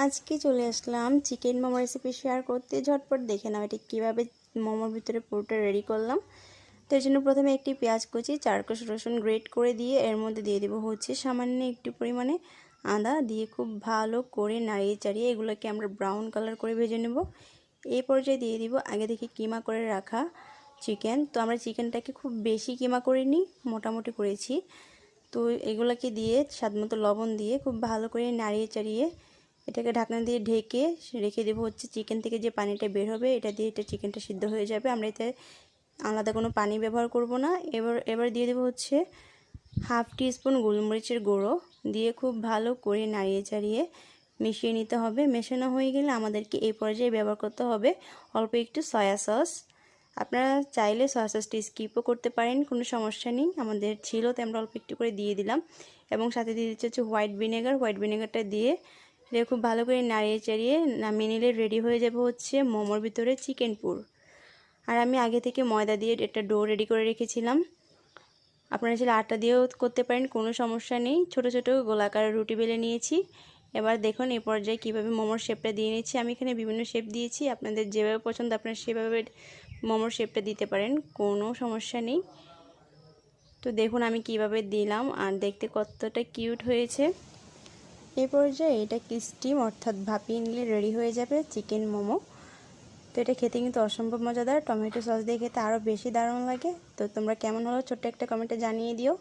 আজকে চলে আসলাম chicken momo recipe share করতে। ঝটপট দেখে নাও এটা কীভাবে মোমোর ভিতরে পুরোটা রেডি করলাম। তো এর জন্য প্রথমে একটি পেঁয়াজ কুচি, 4 কোয়া রসুন গ্রেট করে দিয়ে এর মধ্যে দিয়ে দেবো হচ্ছে সামান্য একটু পরিমাণে আদা দিয়ে খুব ভালো করে নাড়িয়ে চাড়িয়ে এগুলোকে আমরা ব্রাউন কালার করে ভেজে নেব। এই পর্যায়ে দিয়ে দিব আগে থেকে কিমা করে রাখা চিকেন। তো আমরা চিকেনটাকে খুব বেশি কিমা করিনি, মোটামুটি করেছি। তো এগুলোকে দিয়ে স্বাদমতো লবণ দিয়ে খুব ভালো করে নাড়িয়ে চাড়িয়ে এটাকে ঢাকনা দিয়ে ঢেকে রেখে দেবো হচ্ছে চিকেন থেকে যে পানিটা বের হবে এটা দিয়ে চিকেনটা সিদ্ধ হয়ে যাবে। আমরা এতে আলাদা কোনো পানি ব্যবহার করব না। এবার দিয়ে দেবো হচ্ছে হাফ টিস্পুন গোলমরিচের গুঁড়ো দিয়ে খুব ভালো করে নাড়িয়ে চাড়িয়ে মিশিয়ে নিতে হবে। মেশানো হয়ে গেলে আমাদেরকে এই পর্যায়ে ব্যবহার করতে হবে অল্প একটু সয়া সস। আপনারা চাইলে সয়া সসটি স্কিপও করতে পারেন, কোনো সমস্যা নেই। আমাদের ছিল তাই আমরা অল্প একটু করে দিয়ে দিলাম এবং সাথে দিয়ে দিচ্ছি হচ্ছে হোয়াইট ভিনেগারটা দিয়ে এটা খুব ভালো করে নাড়িয়ে চাড়িয়ে নামিয়ে নিলে রেডি হয়ে যাবে হচ্ছে মোমোর ভিতরে চিকেন পুর। আর আমি আগে থেকে ময়দা দিয়ে একটা ডো রেডি করে রেখেছিলাম। আপনারা চাইলে আটা দিয়েও করতে পারেন, কোনো সমস্যা নেই। ছোট ছোট গোলাকার রুটি বেলে নিয়েছি। এবার দেখুন এই পর্যায়ে কীভাবে মোমোর শেপটা দিয়ে নিচ্ছি। আমি এখানে বিভিন্ন শেপ দিয়েছি, আপনাদের যেভাবে পছন্দ আপনারা সেভাবে মোমোর শেপটা দিতে পারেন, কোনো সমস্যা নেই। তো দেখুন আমি কিভাবে দিলাম আর দেখতে কতটা কিউট হয়েছে। এই পর্যায়ে এটা স্টিম অর্থাৎ ভাপিয়ে নিলে রেডি হয়ে যাবে চিকেন মোমো। তো এটা খেতে কিন্তু অসম্ভব মজাদার, টমেটো সস দিয়ে খেতে আরও বেশি দারুণ লাগে। তো তোমরা কেমন হলো ছোট্ট একটা কমেন্টে জানিয়ে দিও।